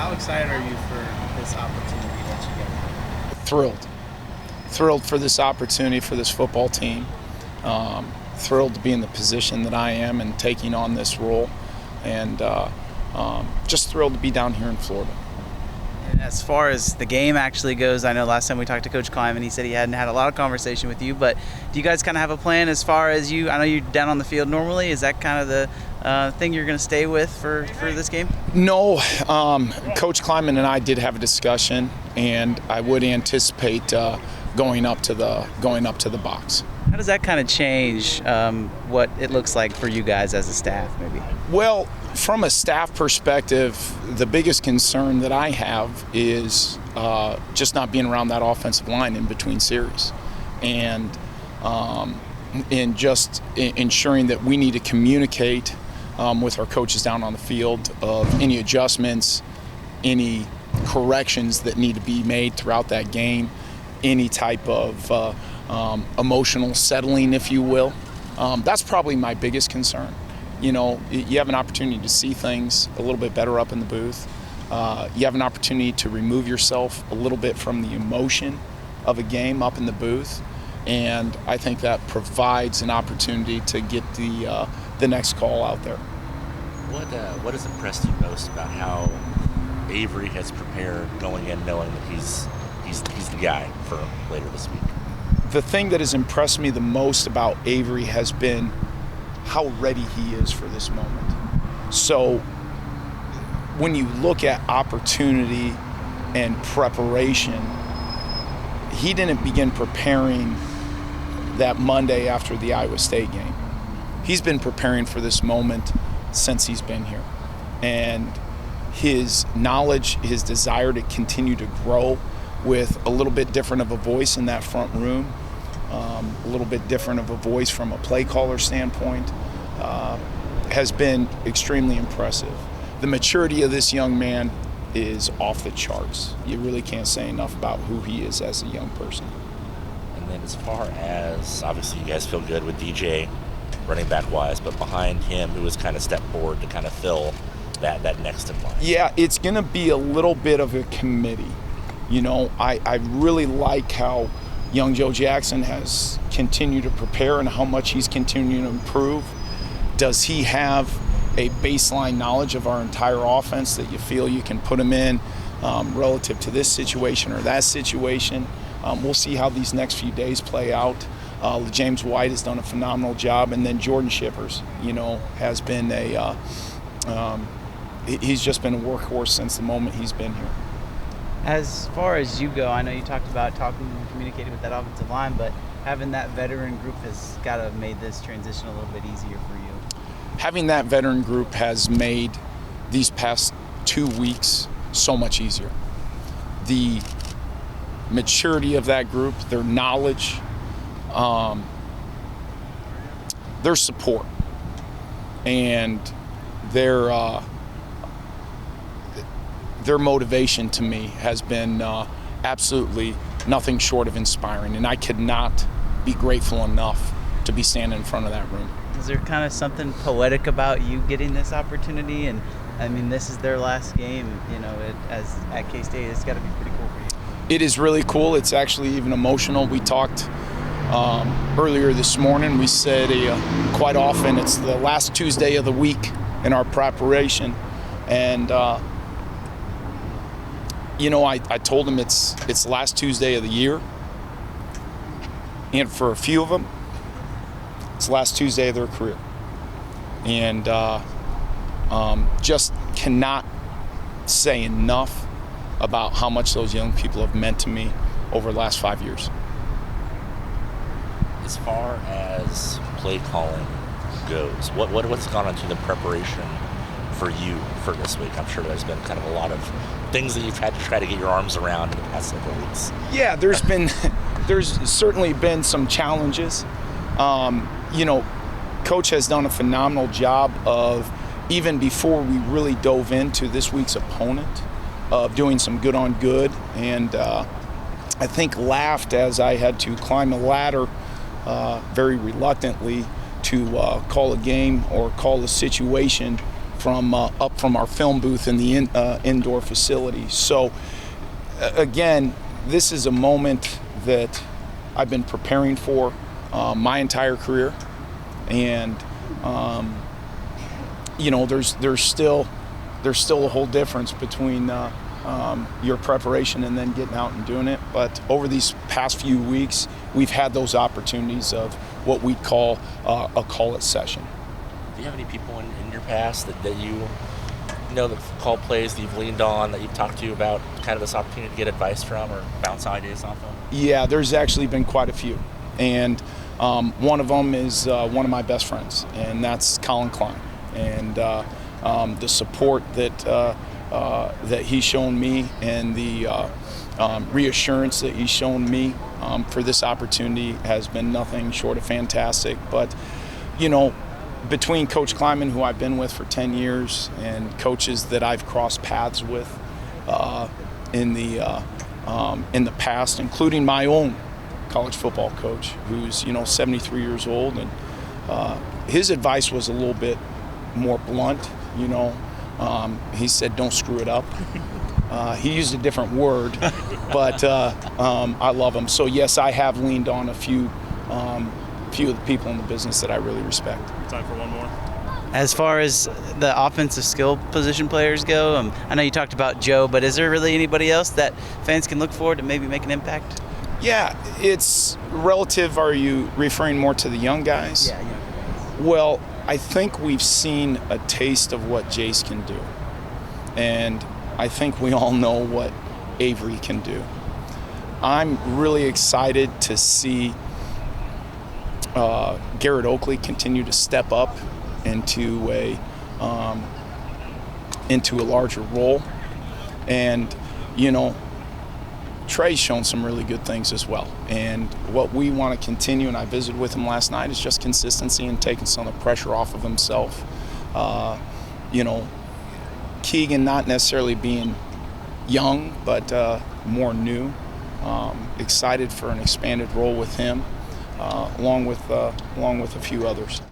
How excited are you for this opportunity that you get? Thrilled for this opportunity for this football team. Thrilled to be in the position that I am and taking on this role, and just thrilled to be down here in Florida. And as far as the game actually goes, I know last time we talked to Coach Kleiman, he said he hadn't had a lot of conversation with you, but do you guys kind of have a plan as far as I know you're down on the field normally. Is that kind of the thing you're going to stay with for this game? No, Coach Kleiman and I did have a discussion, and I would anticipate going up to the box. How does that kind of change what it looks like for you guys as a staff, maybe? Well, from a staff perspective, the biggest concern that I have is just not being around that offensive line in between series, and just ensuring that we need to communicate with our coaches down on the field of any adjustments, any corrections that need to be made throughout that game, any type of emotional settling, if you will. That's probably my biggest concern. You know, you have an opportunity to see things a little bit better up in the booth. You have an opportunity to remove yourself a little bit from the emotion of a game up in the booth, and I think that provides an opportunity to get the next call out there. What has impressed you most about how Avery has prepared going in, knowing that he's the guy for later this week? The thing that has impressed me the most about Avery has been how ready he is for this moment. So when you look at opportunity and preparation, he didn't begin preparing that Monday after the Iowa State game. He's been preparing for this moment since he's been here. And his knowledge, his desire to continue to grow with a little bit different of a voice in that front room, a little bit different of a voice from a play caller standpoint, has been extremely impressive. The maturity of this young man is off the charts. You really can't say enough about who he is as a young person. And then as far as, obviously you guys feel good with DJ running back wise, but behind him, who has kind of stepped forward to kind of fill that next in line? Yeah, it's going to be a little bit of a committee. You know, I really like how young Joe Jackson has continued to prepare and how much he's continuing to improve. Does he have a baseline knowledge of our entire offense that you feel you can put him in relative to this situation or that situation? We'll see how these next few days play out. James White has done a phenomenal job, and then Jordan Shippers, you know, has been he's just been a workhorse since the moment he's been here. As far as you go, I know you talked about talking and communicating with that offensive line, but having that veteran group has got to have made this transition a little bit easier for you. Having that veteran group has made these past 2 weeks so much easier. The maturity of that group, their knowledge, their support, and their motivation to me has been absolutely nothing short of inspiring, and I could not be grateful enough to be standing in front of that room. Is there kind of something poetic about you getting this opportunity? And I mean, this is their last game, you know, as at K-State. It's got to be pretty cool for you. It is really cool. It's actually even emotional. We talked earlier this morning. We said quite often it's the last Tuesday of the week in our preparation, and you know, I told them it's the last Tuesday of the year, and for a few of them, it's the last Tuesday of their career. And just cannot say enough about how much those young people have meant to me over the last 5 years. As far as play calling goes, what's gone into the preparation for you for this week? I'm sure there's been kind of a lot of things that you've had to try to get your arms around in the past several weeks. Yeah, there's certainly been some challenges. You know, Coach has done a phenomenal job of, even before we really dove into this week's opponent, of doing some good on good, and I think laughed as I had to climb a ladder very reluctantly to call a game or call a situation from our film booth in the indoor facility. So again, this is a moment that I've been preparing for my entire career, and there's still a whole difference between your preparation and then getting out and doing it. But over these past few weeks, we've had those opportunities of what we call a call-it session. Do you have any people in your past that you know that call plays that you've leaned on, that you've talked to about kind of this opportunity to get advice from or bounce ideas off of? Yeah, there's actually been quite a few. And one of them is one of my best friends, and that's Colin Klein. And the support that he's shown me, and the reassurance that he's shown me for this opportunity has been nothing short of fantastic. But, between Coach Kleiman, who I've been with for 10 years, and coaches that I've crossed paths with in the past, including my own college football coach, who's 73 years old, and his advice was a little bit more blunt. He said, "Don't screw it up." He used a different word, but I love him. So yes, I have leaned on a few of the people in the business that I really respect. Time for one more. As far as the offensive skill position players go, I know you talked about Joe, but is there really anybody else that fans can look forward to maybe make an impact? Yeah, it's relative. Are you referring more to the young guys? Yeah. Well, I think we've seen a taste of what Jace can do. And I think we all know what Avery can do. I'm really excited to see Garrett Oakley continue to step up into a larger role. And, Trey's shown some really good things as well. And what we want to continue, and I visited with him last night, is just consistency and taking some of the pressure off of himself. Keegan not necessarily being young, but more new. Excited for an expanded role with him, along with a few others.